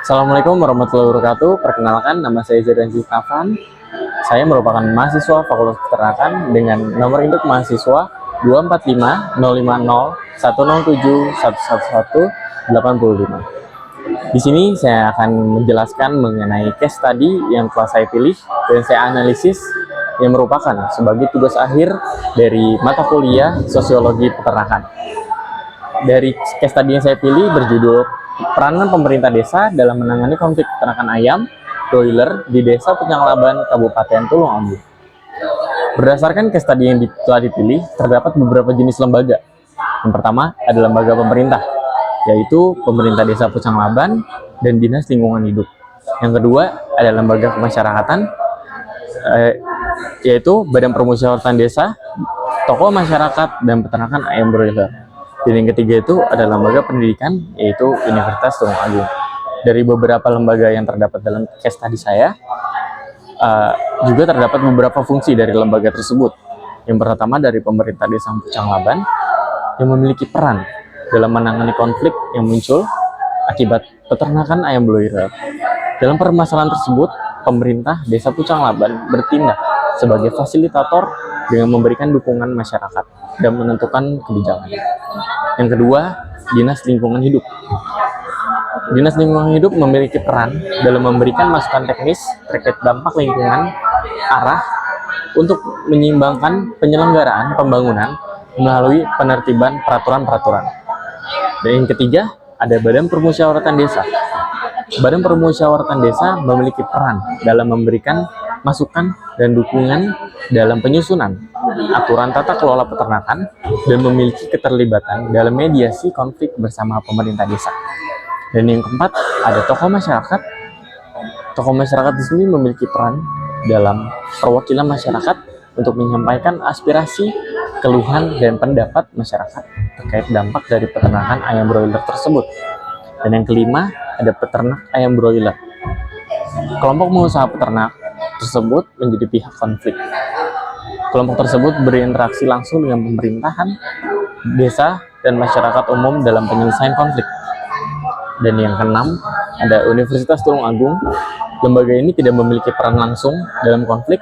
Assalamualaikum warahmatullahi wabarakatuh. Perkenalkan, nama saya Zaidan Zulkafan. Saya merupakan mahasiswa Fakultas Peternakan dengan nomor induk mahasiswa 245-050-107-111-85. Di sini saya akan menjelaskan mengenai case study yang telah saya pilih dan saya analisis, yang merupakan sebagai tugas akhir dari mata kuliah Sosiologi Peternakan. Dari case study yang saya pilih berjudul Peranan Pemerintah Desa dalam Menangani Konflik Peternakan Ayam Broiler di Desa Pucanglaban, Kabupaten Tulungagung. Berdasarkan case study yang telah dipilih, terdapat beberapa jenis lembaga. Yang pertama adalah lembaga pemerintah, yaitu Pemerintah Desa Pucanglaban dan Dinas Lingkungan Hidup. Yang kedua adalah lembaga kemasyarakatan, yaitu Badan Permusyawaratan Desa, tokoh masyarakat, dan peternakan ayam broiler. Dan yang ketiga itu adalah lembaga pendidikan, yaitu Universitas Tulungagung. Dari beberapa lembaga yang terdapat dalam case study saya, juga terdapat beberapa fungsi dari lembaga tersebut. Yang pertama dari Pemerintah Desa Pucanglaban, yang memiliki peran dalam menangani konflik yang muncul akibat peternakan ayam broiler. Dalam permasalahan tersebut, Pemerintah Desa Pucanglaban bertindak sebagai fasilitator dengan memberikan dukungan masyarakat dan menentukan kebijakan. Yang kedua, Dinas Lingkungan Hidup. Dinas Lingkungan Hidup memiliki peran dalam memberikan masukan teknis terkait dampak lingkungan, arah untuk menyeimbangkan penyelenggaraan pembangunan melalui penertiban peraturan-peraturan. Dan yang ketiga, ada Badan Permusyawaratan Desa. Badan Permusyawaratan Desa memiliki peran dalam memberikan masukan dan dukungan dalam penyusunan aturan tata kelola peternakan dan memiliki keterlibatan dalam mediasi konflik bersama pemerintah desa. Dan yang keempat, ada tokoh masyarakat. Tokoh masyarakat di sini memiliki peran dalam perwakilan masyarakat untuk menyampaikan aspirasi, keluhan, dan pendapat masyarakat terkait dampak dari peternakan ayam broiler tersebut. Dan yang kelima, ada peternak ayam broiler. Kelompok pengusaha peternak tersebut menjadi pihak konflik. Kelompok tersebut berinteraksi langsung dengan pemerintahan, desa, dan masyarakat umum dalam penyelesaian konflik. Dan yang keenam, ada Universitas Tulungagung. Lembaga ini tidak memiliki peran langsung dalam konflik,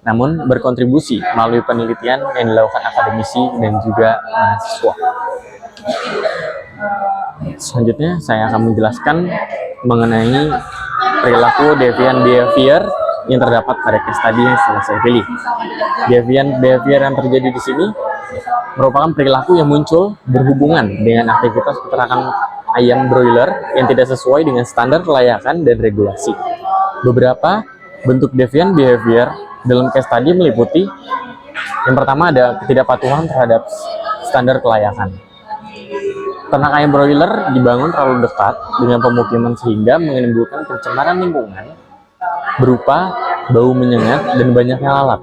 namun berkontribusi melalui penelitian yang dilakukan akademisi dan juga mahasiswa. Selanjutnya, saya akan menjelaskan mengenai perilaku deviant behavior yang terdapat pada case study yang setelah saya pilih. Deviant behavior yang terjadi di sini merupakan perilaku yang muncul berhubungan dengan aktivitas peternakan ayam broiler yang tidak sesuai dengan standar kelayakan dan regulasi. Beberapa bentuk deviant behavior dalam case study meliputi: yang pertama ada ketidakpatuhan terhadap standar kelayakan. Ternak ayam broiler dibangun terlalu dekat dengan pemukiman sehingga menimbulkan pencemaran lingkungan berupa bau menyengat dan banyaknya lalat.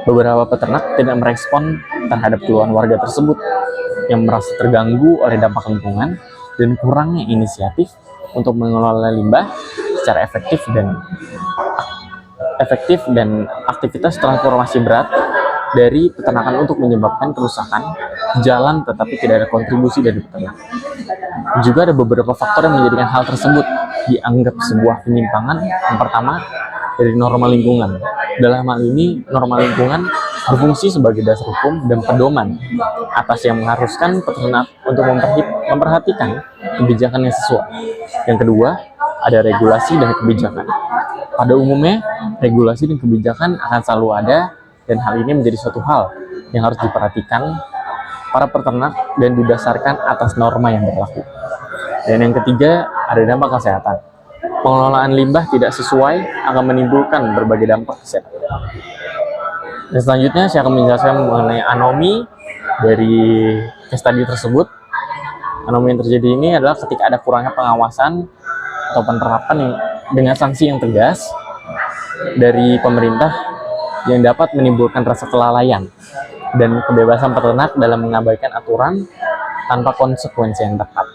Beberapa peternak tidak merespon terhadap keluhan warga tersebut yang merasa terganggu oleh dampak lingkungan dan kurangnya inisiatif untuk mengelola limbah secara efektif dan aktivitas transformasi berat dari peternakan untuk menyebabkan kerusakan jalan tetapi tidak ada kontribusi dari peternak. Juga ada beberapa faktor yang menjadikan hal tersebut dianggap sebuah penyimpangan. Yang pertama, dari norma lingkungan. Dalam hal ini, norma lingkungan berfungsi sebagai dasar hukum dan pedoman atas yang mengharuskan peternak untuk memperhatikan kebijakan yang sesuai. Yang kedua, ada regulasi dan kebijakan. Pada umumnya, regulasi dan kebijakan akan selalu ada, dan hal ini menjadi suatu hal yang harus diperhatikan para peternak dan didasarkan atas norma yang berlaku. Dan yang ketiga, ada dampak kesehatan. Pengelolaan limbah tidak sesuai akan menimbulkan berbagai dampak kesehatan. Dan selanjutnya saya akan menjelaskan mengenai anomi dari case study tersebut. Anomi yang terjadi ini adalah ketika ada kurangnya pengawasan atau penerapan yang dengan sanksi yang tegas dari pemerintah yang dapat menimbulkan rasa kelalaian dan kebebasan peternak dalam mengabaikan aturan tanpa konsekuensi yang tepat.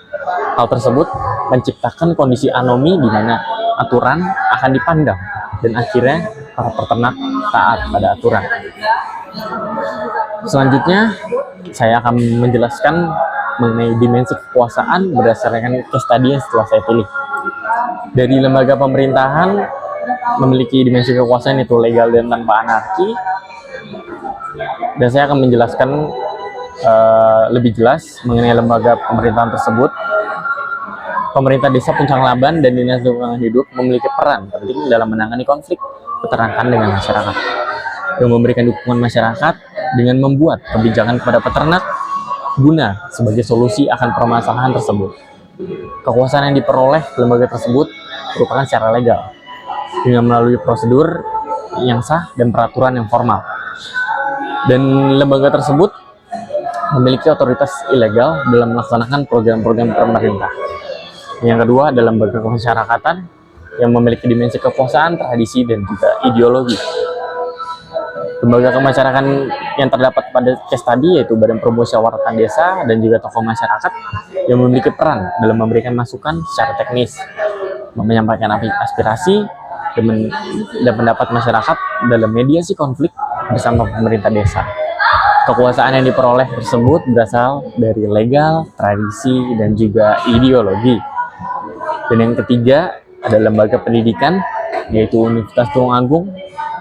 Hal tersebut menciptakan kondisi anomi di mana aturan akan dipandang dan akhirnya para peternak taat pada aturan. Selanjutnya, saya akan menjelaskan mengenai dimensi kekuasaan berdasarkan case study yang setelah saya pilih. Dari lembaga pemerintahan memiliki dimensi kekuasaan itu legal dan tanpa anarki. Dan saya akan menjelaskan lebih jelas mengenai lembaga pemerintahan tersebut. Pemerintah Desa Puncang Laban dan Dinas Lingkungan Hidup memiliki peran penting dalam menangani konflik peternakan dengan masyarakat, yang memberikan dukungan masyarakat dengan membuat kebijakan kepada peternak guna sebagai solusi akan permasalahan tersebut. Kekuasaan yang diperoleh lembaga tersebut merupakan secara legal dengan melalui prosedur yang sah dan peraturan yang formal. Dan lembaga tersebut memiliki otoritas ilegal dalam melaksanakan program-program pemerintah. Yang kedua adalah lembaga kemasyarakatan yang memiliki dimensi kekuasaan, tradisi, dan juga ideologi. Lembaga kemasyarakatan yang terdapat pada case tadi yaitu Badan Permusyawaratan Desa dan juga tokoh masyarakat yang memiliki peran dalam memberikan masukan secara teknis, menyampaikan aspirasi dan pendapat masyarakat dalam mediasi konflik bersama pemerintah desa. Kekuasaan yang diperoleh tersebut berasal dari legal, tradisi, dan juga ideologi. Dan yang ketiga ada lembaga pendidikan yaitu Universitas Tulungagung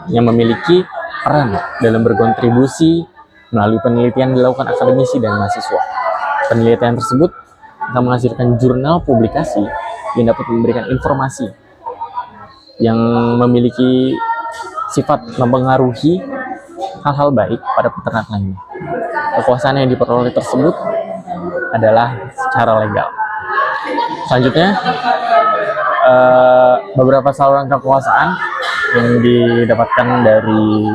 yang memiliki peran dalam berkontribusi melalui penelitian dilakukan akademisi dan mahasiswa. Penelitian tersebut akan menghasilkan jurnal publikasi yang dapat memberikan informasi yang memiliki sifat mempengaruhi hal-hal baik pada peternak lainnya. Kekuasaan yang diperoleh tersebut adalah secara legal. Selanjutnya, beberapa saluran kekuasaan yang didapatkan dari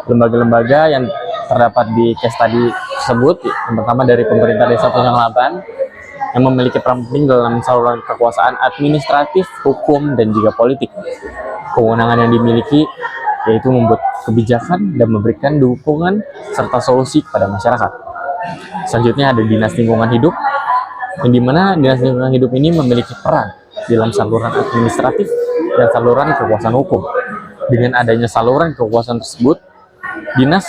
lembaga-lembaga yang terdapat di case tadi tersebut. Yang pertama dari pemerintah Desa Puncang Laban yang memiliki peran penting dalam saluran kekuasaan administratif, hukum, dan juga politik. Kewenangan yang dimiliki yaitu membuat kebijakan dan memberikan dukungan serta solusi kepada masyarakat. Selanjutnya ada Dinas Lingkungan Hidup, yang dimana Dinas Lingkungan Hidup ini memiliki peran dalam saluran administratif dan saluran kekuasaan hukum. Dengan adanya saluran kekuasaan tersebut, dinas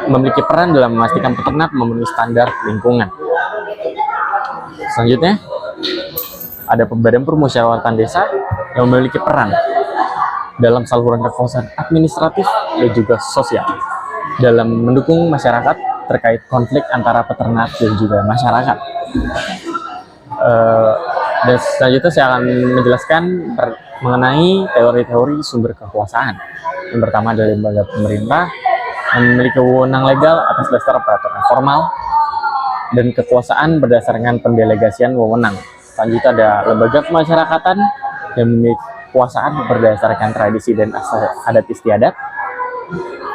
memiliki peran dalam memastikan peternak memenuhi standar lingkungan. Selanjutnya, ada Badan Permusyawaratan Desa yang memiliki peran dalam saluran kekuasaan administratif dan juga sosial dalam mendukung masyarakat terkait konflik antara peternak dan juga masyarakat. Dan selanjutnya saya akan menjelaskan mengenai teori-teori sumber kekuasaan. Yang pertama adalah lembaga pemerintah yang memiliki wewenang legal atas dasar peraturan formal dan kekuasaan berdasarkan pendelegasian wewenang. Selanjutnya ada lembaga kemasyarakatan yang memiliki kekuasaan berdasarkan tradisi dan adat istiadat.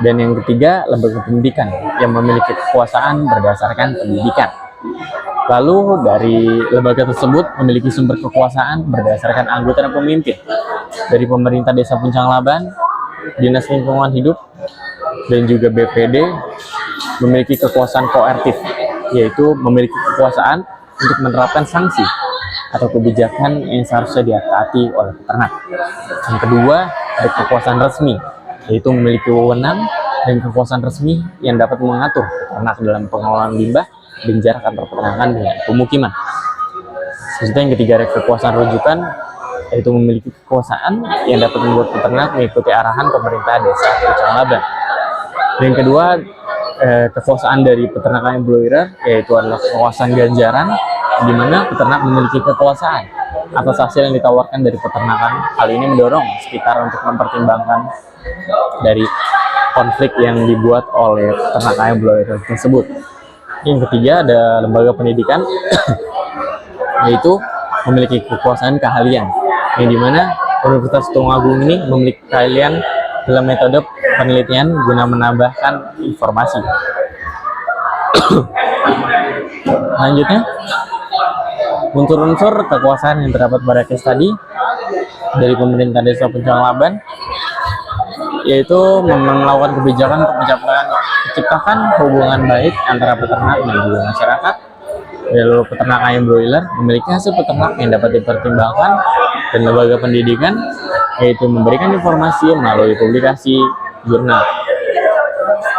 Dan yang ketiga, lembaga pendidikan yang memiliki kekuasaan berdasarkan pendidikan. Lalu dari lembaga tersebut memiliki sumber kekuasaan berdasarkan anggota dan pemimpin dari pemerintah Desa Puncang Laban, Dinas Lingkungan Hidup, dan juga BPD memiliki kekuasaan koertif, yaitu memiliki kekuasaan untuk menerapkan sanksi atau kebijakan yang seharusnya ditaati oleh peternak. Yang kedua, ada kekuasaan resmi, yaitu memiliki wewenang dan kekuasaan resmi yang dapat mengatur peternak dalam pengelolaan limbah dan jarak antar peternakan dengan pemukiman. Selanjutnya yang ketiga ada kekuasaan rujukan, yaitu memiliki kekuasaan yang dapat membuat peternak mengikuti arahan pemerintah Desa Puncang Laban. Dan yang kedua, kekuasaan dari peternakan yang broiler, yaitu adalah kekuasaan ganjaran, di mana peternak memiliki kekuasaan atas hasil yang ditawarkan dari peternakan. Hal ini mendorong sekitar untuk mempertimbangkan dari konflik yang dibuat oleh peternak ayam broiler tersebut. Yang ketiga ada lembaga pendidikan, yaitu memiliki kekuasaan keahlian, yang dimana Universitas Tulungagung ini memiliki keahlian dalam metode penelitian guna menambahkan informasi. Selanjutnya, unsur-unsur kekuasaan yang terdapat pada case tadi dari pemerintah Desa Puncang Laban, yaitu melakukan kebijakan untuk menciptakan hubungan baik antara peternak dan juga masyarakat. Lalu peternak ayam broiler memiliki hasil peternak yang dapat dipertimbangkan, dan lembaga pendidikan yaitu memberikan informasi melalui publikasi jurnal.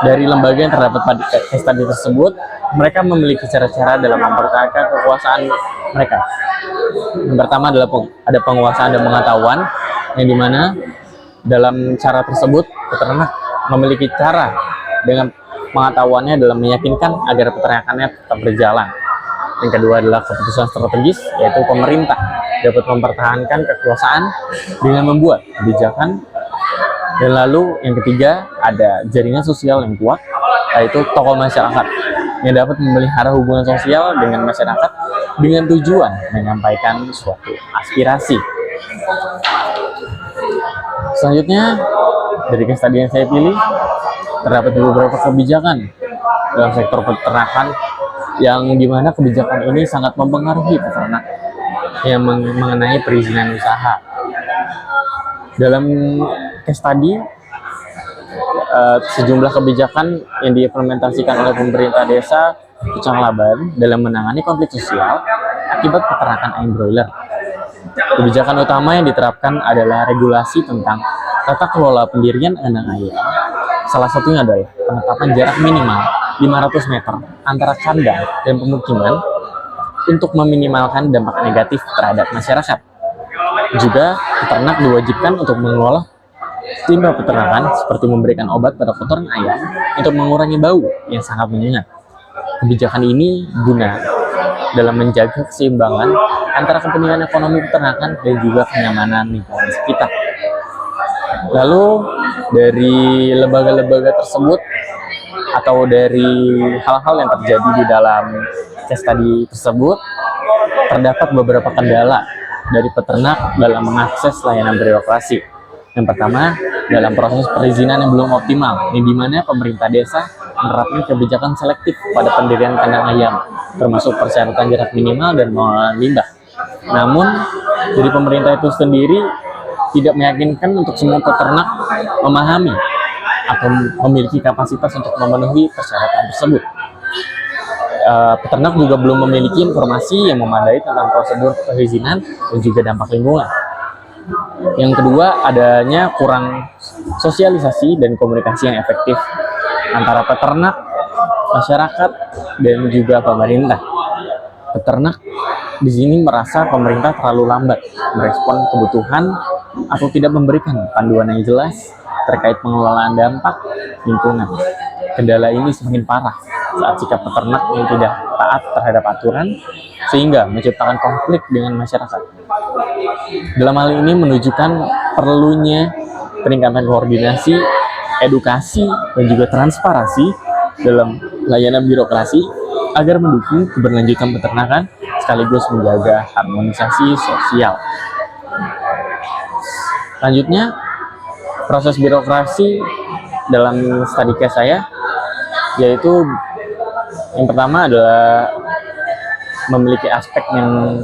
Dari lembaga yang terdapat pada case tadi tersebut, mereka memiliki cara-cara dalam mempertahankan kekuasaan mereka. Yang pertama adalah ada penguasaan dan pengetahuan, yang dimana dalam cara tersebut peternak memiliki cara dengan pengetahuannya dalam meyakinkan agar peternakannya tetap berjalan. Yang kedua adalah keputusan strategis, yaitu pemerintah dapat mempertahankan kekuasaan dengan membuat kebijakan. Dan lalu yang ketiga ada jaringan sosial yang kuat, yaitu tokoh masyarakat yang dapat memelihara hubungan sosial dengan masyarakat dengan tujuan menyampaikan suatu aspirasi. Selanjutnya, dari case tadi yang saya pilih, terdapat beberapa kebijakan dalam sektor peternakan yang dimana kebijakan ini sangat mempengaruhi peternak yang mengenai perizinan usaha. Dalam case tadi, sejumlah kebijakan yang diimplementasikan oleh pemerintah desa Pucang Laban dalam menangani konflik sosial akibat peternakan ayam broiler. Kebijakan utama yang diterapkan adalah regulasi tentang tata kelola pendirian kandang ayam. Salah satunya adalah penetapan jarak minimal 500 meter antara kandang dan pemukiman untuk meminimalkan dampak negatif terhadap masyarakat. Juga, peternak diwajibkan untuk mengelola limbah peternakan seperti memberikan obat pada kotoran ayam untuk mengurangi bau yang sangat menyengat. Kebijakan ini guna dalam menjaga keseimbangan antara kepentingan ekonomi peternakan dan juga kenyamanan lingkungan sekitar. Lalu dari lembaga-lembaga tersebut atau dari hal-hal yang terjadi di dalam case tadi tersebut, terdapat beberapa kendala dari peternak dalam mengakses layanan birokrasi. Yang pertama, dalam proses perizinan yang belum optimal, di mana pemerintah desa menerapkan kebijakan selektif pada pendirian kandang ayam, termasuk persyaratan jarak minimal dan pengelolaan limbah. Namun, dari pemerintah itu sendiri tidak meyakinkan untuk semua peternak memahami atau memiliki kapasitas untuk memenuhi persyaratan tersebut. Peternak juga belum memiliki informasi yang memadai tentang prosedur perizinan dan juga dampak lingkungan. Yang kedua, adanya kurang sosialisasi dan komunikasi yang efektif antara peternak, masyarakat, dan juga pemerintah. Peternak di sini merasa pemerintah terlalu lambat merespon kebutuhan atau tidak memberikan panduan yang jelas terkait pengelolaan dampak lingkungan. Kendala ini semakin parah saat sikap peternak yang tidak taat terhadap aturan, sehingga menciptakan konflik dengan masyarakat. Dalam hal ini menunjukkan perlunya peningkatan koordinasi, edukasi, dan juga transparansi dalam layanan birokrasi agar mendukung keberlanjutan peternakan sekaligus menjaga harmonisasi sosial. Selanjutnya, proses birokrasi dalam studi case saya, yaitu yang pertama adalah memiliki aspek yang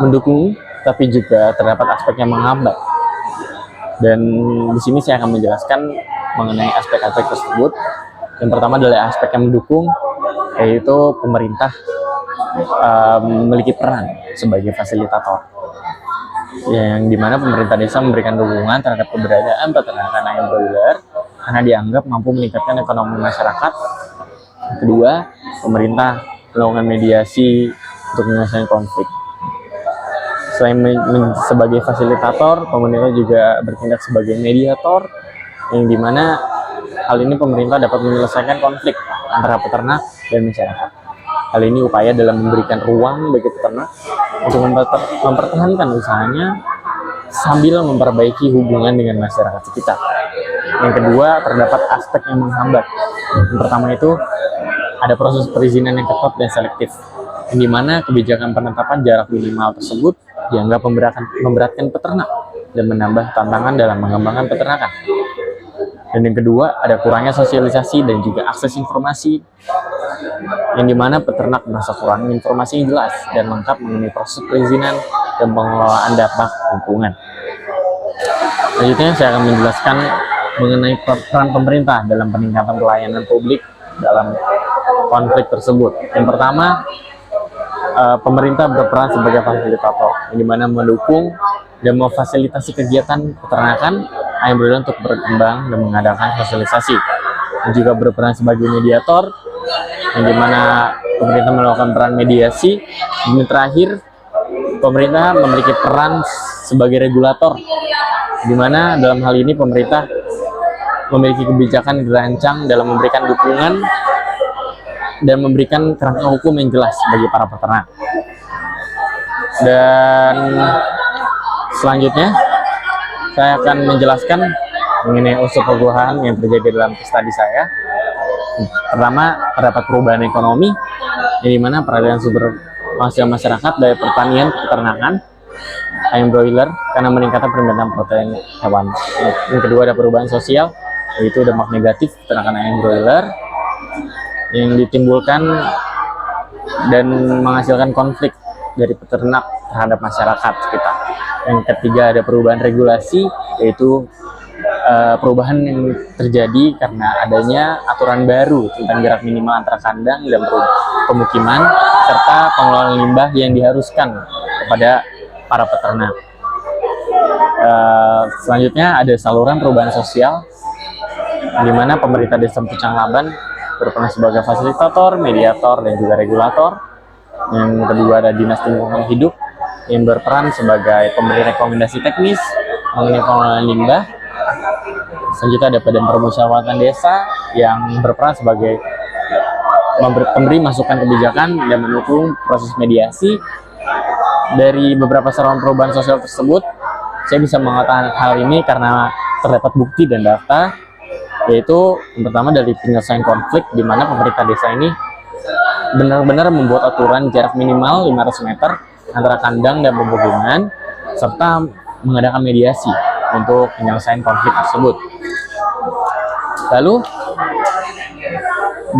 mendukung, tapi juga terdapat aspek yang menghambat. Dan di sini saya akan menjelaskan mengenai aspek-aspek tersebut. Yang pertama adalah aspek yang mendukung, yaitu pemerintah memiliki peran sebagai fasilitator, yang dimana pemerintah desa memberikan dukungan terhadap keberadaan peternakan ayam broiler karena dianggap mampu meningkatkan ekonomi masyarakat. Kedua, pemerintah melakukan mediasi untuk menyelesaikan konflik. Selain sebagai fasilitator, pemerintah juga bertindak sebagai mediator, yang dimana hal ini pemerintah dapat menyelesaikan konflik antara peternak dan masyarakat. Hal ini upaya dalam memberikan ruang bagi peternak untuk mempertahankan usahanya sambil memperbaiki hubungan dengan masyarakat sekitar. Yang kedua, terdapat aspek yang menghambat. Yang pertama itu ada proses perizinan yang ketat dan selektif, yang dimana kebijakan penetapan jarak minimal tersebut dianggap memberatkan peternak dan menambah tantangan dalam mengembangkan peternakan. Dan yang kedua, ada kurangnya sosialisasi dan juga akses informasi, yang dimana peternak merasa kurang informasi yang jelas dan lengkap mengenai proses perizinan dan pengelolaan dampak lingkungan. Selanjutnya, saya akan menjelaskan mengenai peran pemerintah dalam peningkatan pelayanan publik dalam konflik tersebut. Yang pertama, pemerintah berperan sebagai fasilitator, yang dimana mendukung dan memfasilitasi kegiatan peternakan ayam broiler untuk berkembang dan mengadakan sosialisasi. Dan juga berperan sebagai mediator, yang dimana pemerintah melakukan peran mediasi. Dan terakhir, pemerintah memiliki peran sebagai regulator, di mana dalam hal ini pemerintah memiliki kebijakan dirancang dalam memberikan dukungan dan memberikan kerangka hukum yang jelas bagi para peternak. Dan selanjutnya saya akan menjelaskan mengenai unsur perubahan yang terjadi dalam case study saya. Pertama, terdapat perubahan ekonomi, yang dimana peralihan sumber penghasilan masyarakat dari pertanian ke peternakan ayam broiler karena meningkatnya permintaan protein hewan. Yang kedua, ada perubahan sosial, yaitu dampak negatif peternakan ayam broiler yang ditimbulkan dan menghasilkan konflik dari peternak terhadap masyarakat sekitar. Yang ketiga, ada perubahan regulasi, yaitu perubahan yang terjadi karena adanya aturan baru tentang jarak minimal antara kandang dan pemukiman, serta pengelolaan limbah yang diharuskan kepada para peternak. Selanjutnya ada saluran perubahan sosial, di mana pemerintah Desa Pucang Laban berperan sebagai fasilitator, mediator, dan juga regulator. Yang kedua, ada Dinas Lingkungan Hidup yang berperan sebagai pemberi rekomendasi teknis mengenai pengelolaan limbah. Selanjutnya ada Badan Permusyawaratan Desa yang berperan sebagai pemberi masukan kebijakan dan mendukung proses mediasi. Dari beberapa saluran perubahan sosial tersebut, saya bisa mengatakan hal ini karena terdapat bukti dan data, yaitu yang pertama dari penyelesaian konflik, di mana pemerintah desa ini benar-benar membuat aturan jarak minimal 500 meter antara kandang dan pemukiman, serta mengadakan mediasi untuk penyelesaian konflik tersebut. Lalu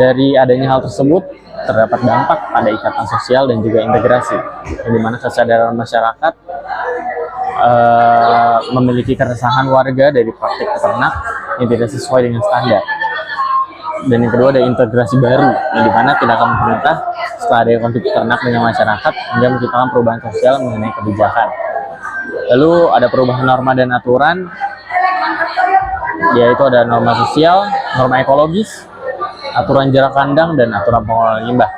dari adanya hal tersebut terdapat dampak pada ikatan sosial dan juga integrasi, yang dimana kesadaran masyarakat memiliki keresahan warga dari praktik peternak yang tidak sesuai dengan standar. Dan yang kedua, ada integrasi baru, yang dimana tindakan pemerintah setelah ada konflik peternak dengan masyarakat hingga menciptakan perubahan sosial mengenai kebijakan. Lalu ada perubahan norma dan aturan, yaitu ada norma sosial, norma ekologis, aturan jarak kandang, dan aturan pengelolaan limbah.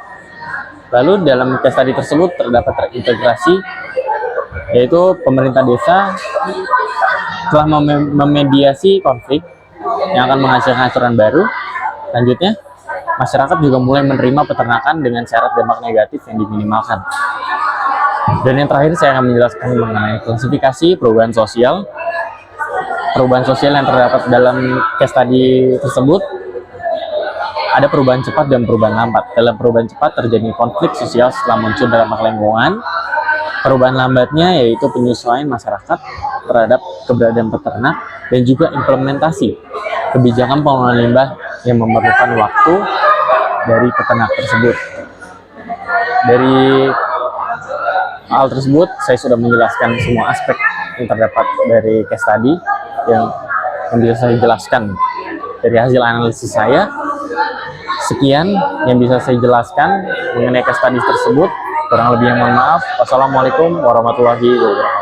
Lalu dalam case study tersebut terdapat terintegrasi, yaitu pemerintah desa telah memediasi konflik yang akan menghasilkan aturan baru. Selanjutnya, masyarakat juga mulai menerima peternakan dengan syarat dampak negatif yang diminimalkan. Dan yang terakhir, saya akan menjelaskan mengenai klasifikasi perubahan sosial. Perubahan sosial yang terdapat dalam case study tersebut ada perubahan cepat dan perubahan lambat. Dalam perubahan cepat terjadi konflik sosial setelah muncul dalam lingkungan. Perubahan lambatnya yaitu penyesuaian masyarakat terhadap keberadaan peternak dan juga implementasi kebijakan pengelolaan limbah yang memerlukan waktu dari peternak tersebut. Dari hal tersebut, saya sudah menjelaskan semua aspek yang terdapat dari case study yang bisa saya jelaskan dari hasil analisis saya. Sekian yang bisa saya jelaskan mengenai case study tersebut. Kurang lebih yang mohon maaf. Wassalamualaikum warahmatullahi wabarakatuh.